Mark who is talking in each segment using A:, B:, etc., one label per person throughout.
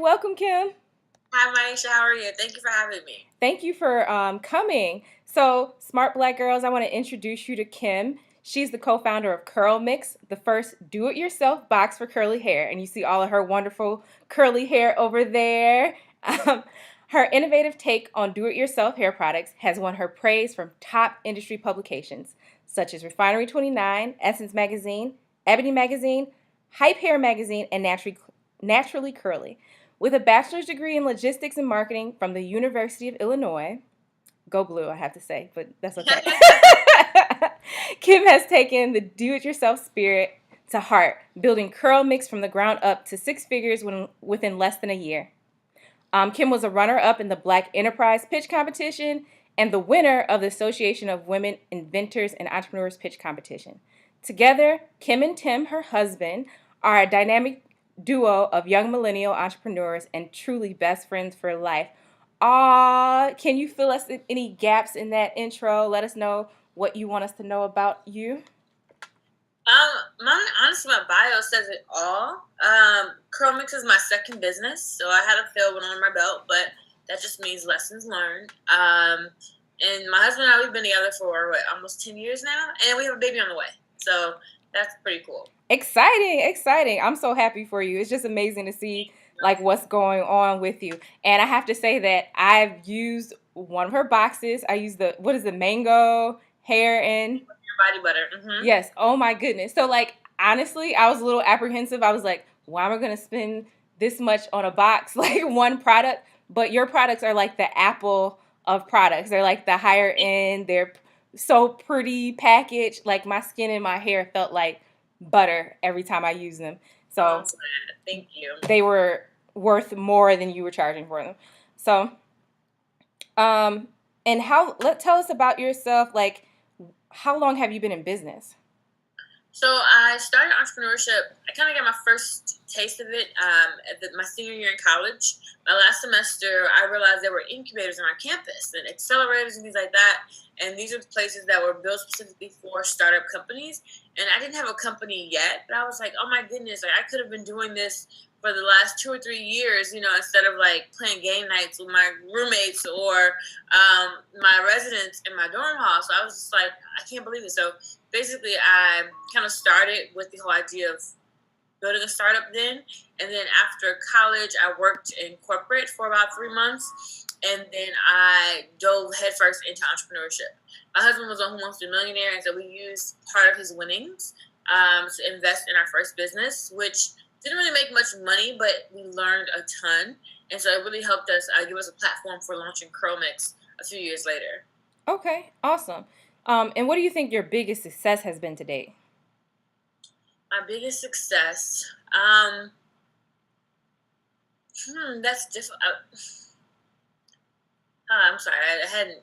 A: welcome, Kim.
B: Hi, Maisha. How are you? Thank you for having me.
A: Thank you for coming. So, Smart Black Girls, I want to introduce you to Kim. She's the co founder of Curl Mix, the first do it yourself box for curly hair. And you see all of her wonderful curly hair over there. Um, Her innovative take on do it yourself hair products has won her praise from top industry publications such as Refinery 29, Essence Magazine, Ebony Magazine, Hype Hair Magazine, and Naturally Curly. With a bachelor's degree in logistics and marketing from the University of Illinois, go blue, I have to say, but that's okay. Kim has taken the do it yourself spirit to heart, building Curl Mix from the ground up to six figures within less than a year. Kim was a runner up in the Black Enterprise Pitch Competition and the winner of the Association of Women Inventors and Entrepreneurs Pitch Competition. Together, Kim and Tim, her husband, are a dynamic duo of young millennial entrepreneurs and truly best friends for life. Can you fill us in any gaps in that intro? Let us know what you want us to know about you.
B: Honestly, my bio says it all. Curl Mix is my second business, so I had a fail one on my belt, but that just means lessons learned. And my husband and I, we've been together for almost 10 years now, and we have a baby on the way. So that's pretty cool.
A: Exciting. I'm so happy for you. It's just amazing to see like what's going on with you. And I have to say that I've used one of her boxes. I used what is the mango hair and
B: Body butter. Mm-hmm.
A: Yes. Oh my goodness. So like honestly, I was a little apprehensive. I was like, why am I gonna spend this much on a box, like one product? But your products are like the Apple of products. They're like the higher end. They're so pretty packaged. Like my skin and my hair felt like butter every time I used them. So
B: thank you.
A: They were worth more than you were charging for them. So, and tell us about yourself. Like, how long have you been in business?
B: So I started entrepreneurship. I kind of got my first taste of it my senior year in college. My last semester, I realized there were incubators on our campus and accelerators and things like that. And these are places that were built specifically for startup companies. And I didn't have a company yet, but I was like, oh my goodness, like I could have been doing this for the last 2 or 3 years, instead of like playing game nights with my roommates or my residents in my dorm hall. So I was just like, I can't believe it. So basically, I kind of started with the whole idea of building a startup then. And then after college, I worked in corporate for about 3 months. And then I dove headfirst into entrepreneurship. My husband was on Who Wants to Be a Millionaire, and so we used part of his winnings to invest in our first business, which didn't really make much money, but we learned a ton. And so it really helped us give us a platform for launching Curl Mix a few years later.
A: Okay, awesome. And what do you think your biggest success has been to date?
B: My biggest success, that's difficult. I'm sorry, I hadn't.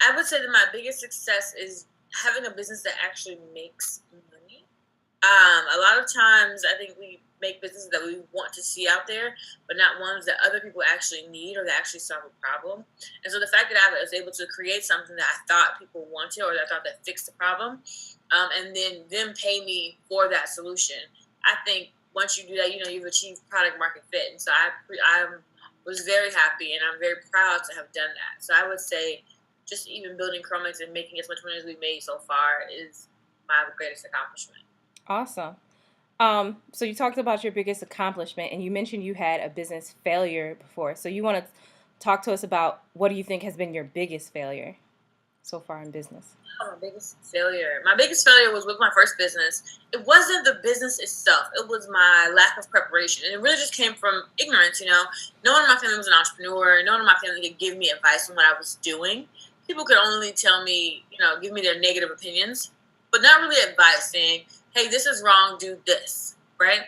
B: I would say that my biggest success is having a business that actually makes money. A lot of times, I think we make businesses that we want to see out there, but not ones that other people actually need or that actually solve a problem. And so the fact that I was able to create something that I thought people wanted or that I thought that fixed the problem, and then them pay me for that solution, I think once you do that, you've achieved product market fit. And so I was very happy and I'm very proud to have done that. So I would say just even building Curl Mix and making as much money as we've made so far is my greatest accomplishment.
A: Awesome. So you talked about your biggest accomplishment, and you mentioned you had a business failure before. So you want to talk to us about what do you think has been your biggest failure so far in business?
B: Oh, my biggest failure. My biggest failure was with my first business. It wasn't the business itself. It was my lack of preparation. And it really just came from ignorance, No one in my family was an entrepreneur. No one in my family could give me advice on what I was doing. People could only tell me, give me their negative opinions, but not really advice saying, hey, this is wrong, do this, right?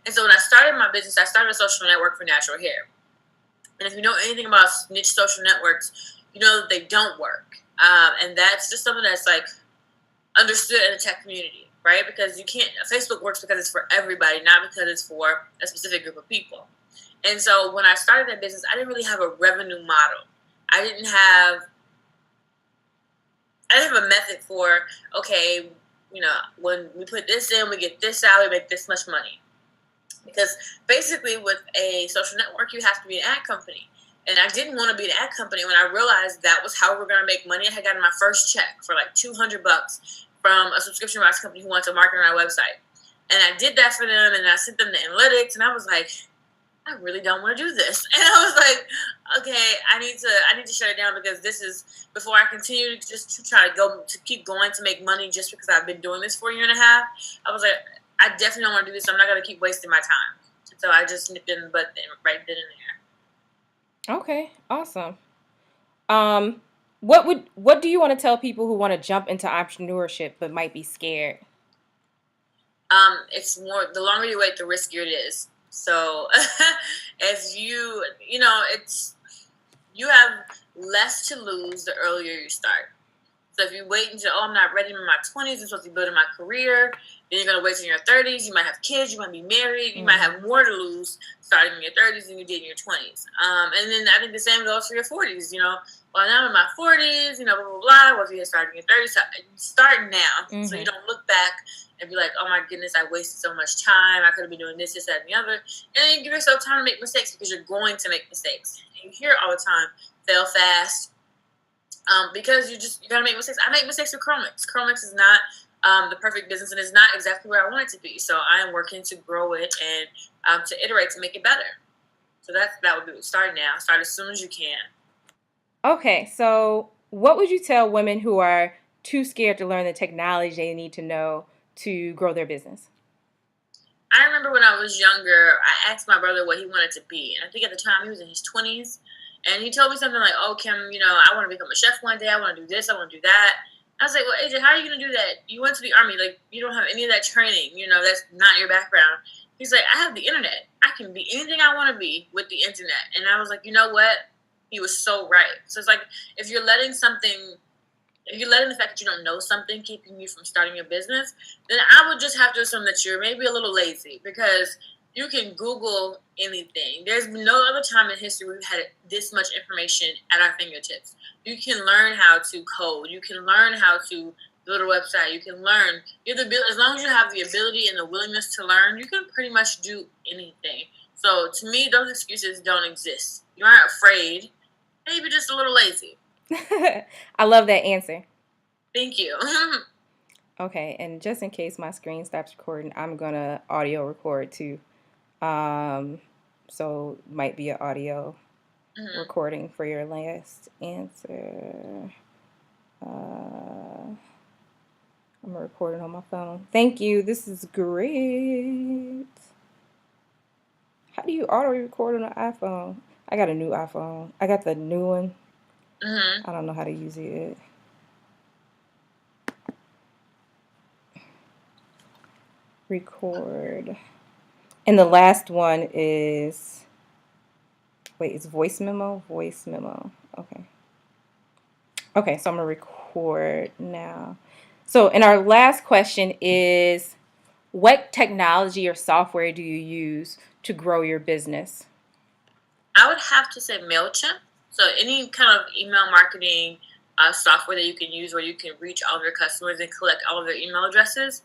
B: And so when I started my business, I started a social network for natural hair. And if you know anything about niche social networks, you know that they don't work. And that's just something that's like understood in the tech community, right? Because Facebook works because it's for everybody, not because it's for a specific group of people. And so when I started that business, I didn't really have a revenue model. I didn't have a method for, okay, when we put this in, we get this out, we make this much money. Because basically with a social network, you have to be an ad company. And I didn't want to be an ad company when I realized that was how we're going to make money. I had gotten my first check for like $200 from a subscription box company who wanted to market on our website. And I did that for them, and I sent them the analytics, and I was like, I really don't want to do this. And I was like, okay, I need to shut it down, because this is, before I continue to just to try to keep going to make money just because I've been doing this for a year and a half. I was like, I definitely don't want to do this. I'm not going to keep wasting my time. So I just nipped in the butt right then and there.
A: Okay, awesome. What do you want to tell people who want to jump into entrepreneurship but might be scared?
B: It's more, the longer you wait, the riskier it is. So if it's, you have less to lose the earlier you start. So if you wait until, I'm not ready in my 20s, I'm supposed to be building my career, then you're going to wait till your 30s, you might have kids, you might be married, you might have more to lose starting in your 30s than you did in your 20s. And then I think the same goes for your 40s, Well, now I'm in my 40s, blah, blah, blah. Well, if you start in your 30s, start now. So you don't look back and be like, oh my goodness, I wasted so much time. I could have been doing this, that, and the other. And then you give yourself time to make mistakes, because you're going to make mistakes. And you hear it all the time, fail fast. Because you gotta make mistakes. I make mistakes with Chromix. Chromix is not the perfect business, and it's not exactly where I want it to be. So I am working to grow it and to iterate to make it better. So that would be, start now. Start as soon as you can.
A: Okay, so what would you tell women who are too scared to learn the technology they need to know to grow their business?
B: I remember when I was younger, I asked my brother what he wanted to be, and I think at the time he was in his 20s. And he told me something like, oh, Kim, I want to become a chef one day. I want to do this. I want to do that. I was like, well, AJ, how are you going to do that? You went to the Army. Like, you don't have any of that training. That's not your background. He's like, I have the internet. I can be anything I want to be with the internet. And I was like, you know what? He was so right. So it's like, if you're letting the fact that you don't know something keeping you from starting your business, then I would just have to assume that you're maybe a little lazy, because you can Google anything. There's no other time in history we've had this much information at our fingertips. You can learn how to code. You can learn how to build a website. You can learn. As long as you have the ability and the willingness to learn, you can pretty much do anything. So to me, those excuses don't exist. You aren't afraid. Maybe just a little lazy.
A: I love that answer.
B: Thank you.
A: Okay, and just in case my screen stops recording, I'm going to audio record too. So might be an audio recording for your last answer. I'm recording on my phone. Thank you. This is great. How do you auto record on an iPhone? I got a new iPhone. I got the new one. I don't know how to use it. Record. And the last one is, it's voice memo? Voice memo. Okay. Okay, so I'm going to record now. So, and our last question is, what technology or software do you use to grow your business?
B: I would have to say MailChimp. So any kind of email marketing software that you can use, where you can reach all of your customers and collect all of their email addresses.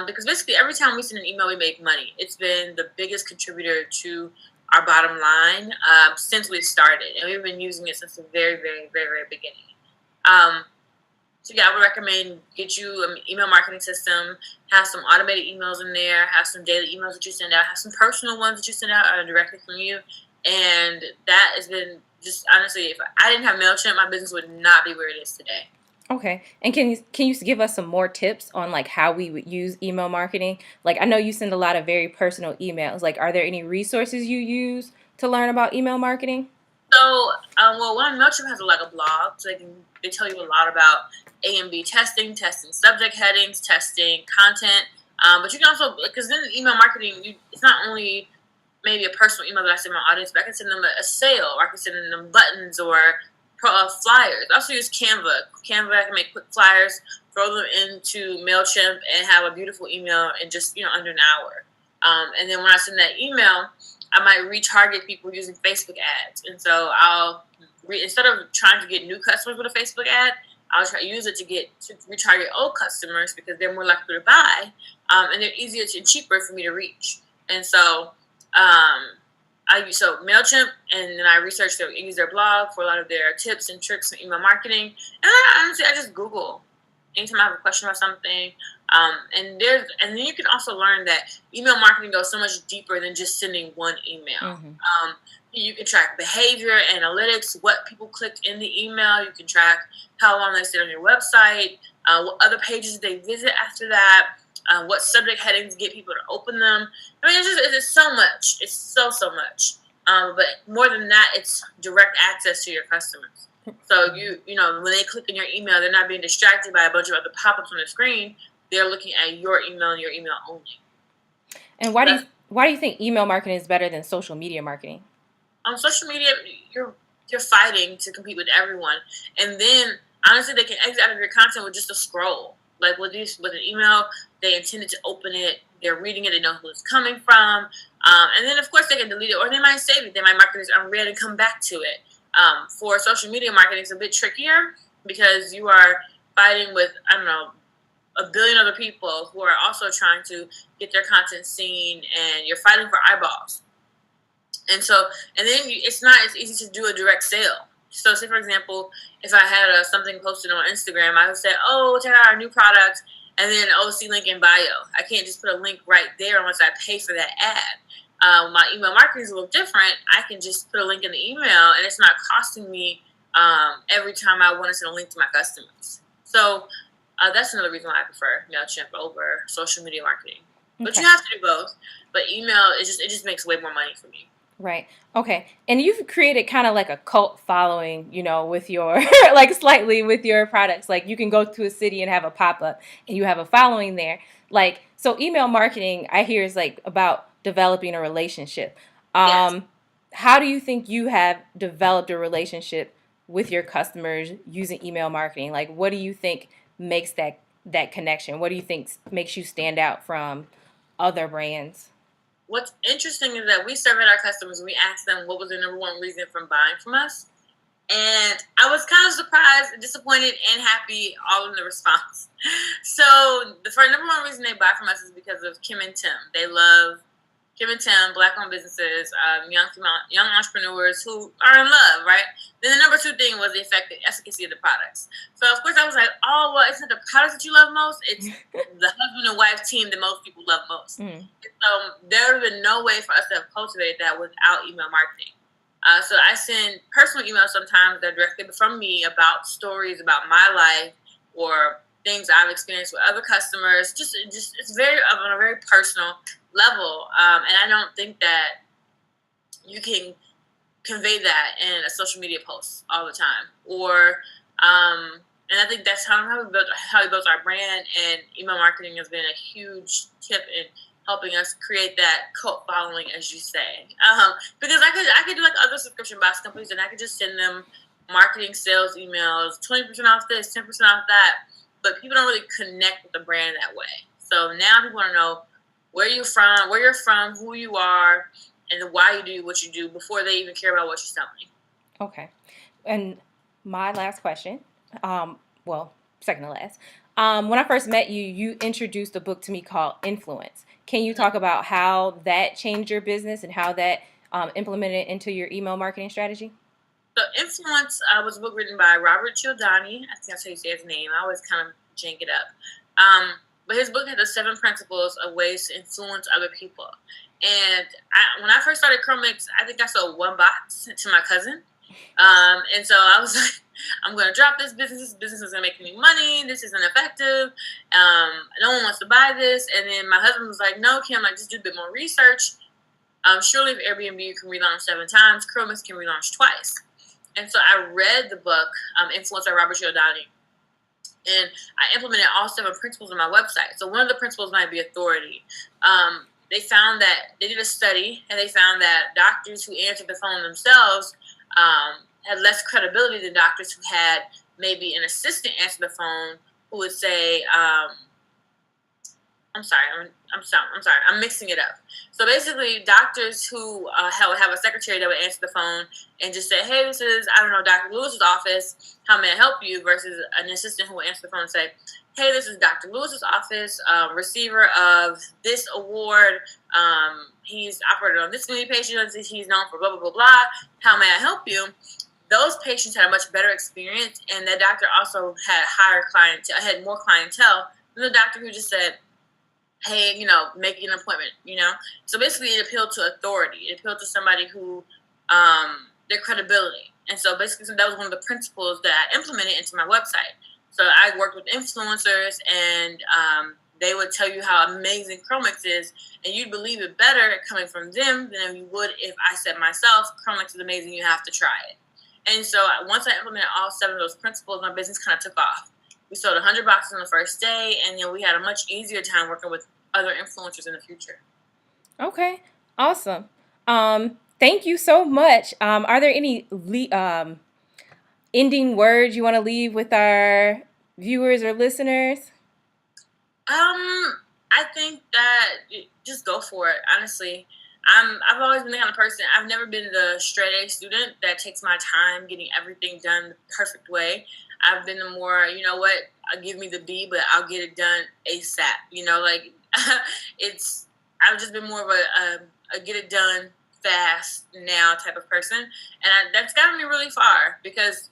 B: Because basically every time we send an email, we make money. It's been the biggest contributor to our bottom line since we started. And we've been using it since the very, very, very, very beginning. So yeah, I would recommend get you an email marketing system, have some automated emails in there, have some daily emails that you send out, have some personal ones that you send out directly from you. And that has been just, honestly, if I didn't have MailChimp, my business would not be where it is today.
A: Okay. And can you give us some more tips on like how we would use email marketing? Like, I know you send a lot of very personal emails. Like, are there any resources you use to learn about email marketing?
B: So, MailChimp has a blog, so they tell you a lot about A and B testing subject headings, testing content. But you can also, because then email marketing, it's not only maybe a personal email that I send my audience, but I can send them a sale, or I can send them buttons or flyers. I also use Canva. I can make quick flyers, throw them into MailChimp, and have a beautiful email in just under an hour. And then when I send that email, I might retarget people using Facebook ads. And so instead of trying to get new customers with a Facebook ad, I'll try to use it to retarget old customers, because they're more likely to buy, and they're easier and cheaper for me to reach. And so I use MailChimp, and then I use their blog for a lot of their tips and tricks in email marketing. And I just Google anytime I have a question about something. And then you can also learn that email marketing goes so much deeper than just sending one email.
A: Mm-hmm.
B: You can track behavior, analytics, what people clicked in the email. You can track how long they stayed on your website, what other pages they visit after that, what subject headings get people to open them. I mean, it's so much. It's so much. But more than that, it's direct access to your customers. So when they click in your email, they're not being distracted by a bunch of other pop-ups on the screen. They're looking at your email and your email only.
A: And why do you think email marketing is better than social media marketing?
B: On social media, you're fighting to compete with everyone, and then honestly, they can exit out of your content with just a scroll. Like with an email, they intended to open it. They're reading it. They know who it's coming from, and then of course they can delete it, or they might save it. They might mark it as unread and come back to it. For social media marketing, it's a bit trickier because you are fighting with, I don't know, a billion other people who are also trying to get their content seen, and you're fighting for eyeballs. And then it's not as easy to do a direct sale. So, say for example, if I had something posted on Instagram, I would say, "Oh, check out our new product," and then see link in bio. I can't just put a link right there unless I pay for that ad. My email marketing is a little different. I can just put a link in the email, and it's not costing me every time I want to send a link to my customers. So that's another reason why I prefer MailChimp over social media marketing. Okay. But you have to do both. But email, it just makes way more money for me.
A: Right. Okay. And you've created kind of like a cult following, with your, like slightly with your products. Like you can go to a city and have a pop-up and you have a following there. Like, so email marketing, I hear, is like about developing a relationship.
B: Yes.
A: How do you think you have developed a relationship with your customers using email marketing? Like, what do you think makes that connection? What do you think makes you stand out from other brands?
B: What's interesting is that we surveyed our customers and we asked them what was their number one reason from buying from us. And I was kind of surprised, disappointed, and happy all in the response. So the number one reason they buy from us is because of Kim and Tim. They love Kim and Tim, Black-owned businesses, young entrepreneurs who are in love, right? Then the number two thing was the efficacy of the products. So, of course, I was like, oh, well, it's not the products that you love most. It's the husband and wife team that most people love most. Mm. So there would have been no way for us to have cultivated that without email marketing. So I send personal emails sometimes that are directly from me about stories about my life or things I've experienced with other customers. Just it's very on a very personal level, and I don't think that you can convey that in a social media post all the time. And I think that's how we built our brand. And email marketing has been a huge tip in helping us create that cult following, as you say. Because I could do like other subscription box companies, and I could just send them marketing, sales emails, 20% off this, 10% off that. But people don't really connect with the brand that way. So now people want to know where you're from, who you are, and why you do what you do before they even care about what you're selling.
A: Okay. And my last question, second to last. When I first met you, you introduced a book to me called Influence. Can you talk about how that changed your business and how that implemented into your email marketing strategy?
B: So Influence was a book written by Robert Cialdini. I think that's how you say his name. I always kind of jank it up. But his book had the 7 principles of ways to influence other people. And when I first started Chromix, I think I sold 1 box to my cousin. And so I was like, I'm going to drop this business. This business isn't making me money. This isn't effective. No one wants to buy this. And then my husband was like, no, Kim, just do a bit more research. Surely if Airbnb can relaunch 7 times, Chromix can relaunch twice. And so I read the book, Influence by Robert Cialdini. And I implemented all 7 principles on my website. So one of the principles might be authority. They found that they did a study, and they found that doctors who answered the phone themselves had less credibility than doctors who had maybe an assistant answer the phone who would say, I'm mixing it up. So basically, doctors who have a secretary that would answer the phone and just say, "Hey, this is Dr. Lewis's office. How may I help you?" Versus an assistant who will answer the phone and say, "Hey, this is Dr. Lewis's office, receiver of this award. He's operated on this many patients. He's known for blah blah blah blah. How may I help you?" Those patients had a much better experience, and the doctor also had more clientele than the doctor who just said, "Hey, make an appointment." So basically, it appealed to authority. It appealed to somebody who, their credibility. And so basically, that was one of the principles that I implemented into my website. So I worked with influencers, and they would tell you how amazing Chromix is, and you'd believe it better coming from them than you would if I said myself, "Chromix is amazing. You have to try it." And so once I implemented all 7 of those principles, my business kind of took off. We sold 100 boxes on the first day, and we had a much easier time working with other influencers in the future.
A: Okay, awesome. Thank you so much. Are there any ending words you want to leave with our viewers or listeners?
B: I think that just go for it. Honestly, I've always been the kind of person. I've never been the straight A student that takes my time getting everything done the perfect way. I've been the more, give me the B, but I'll get it done ASAP. It's. I've just been more of a get it done fast now type of person, and that's gotten me really far because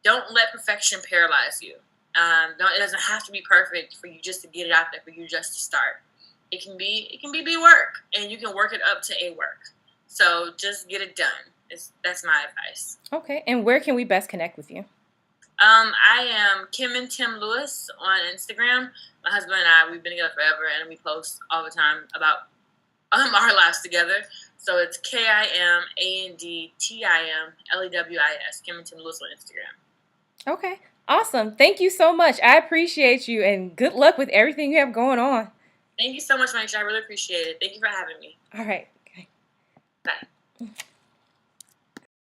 B: don't let perfection paralyze you. It doesn't have to be perfect for you just to get it out there, for you just to start. It can be B work, and you can work it up to A work. So just get it done. That's my advice.
A: Okay, and where can we best connect with you?
B: I am Kim and Tim Lewis on Instagram. My husband and I, we've been together forever, and we post all the time about our lives together. So it's KIMANDTIMLEWIS, Kim and Tim Lewis on Instagram.
A: Okay, awesome. Thank you so much. I appreciate you, and good luck with everything you have going on.
B: Thank you so much, Manisha. I really appreciate it. Thank you for having me.
A: All right. Okay.
B: Bye.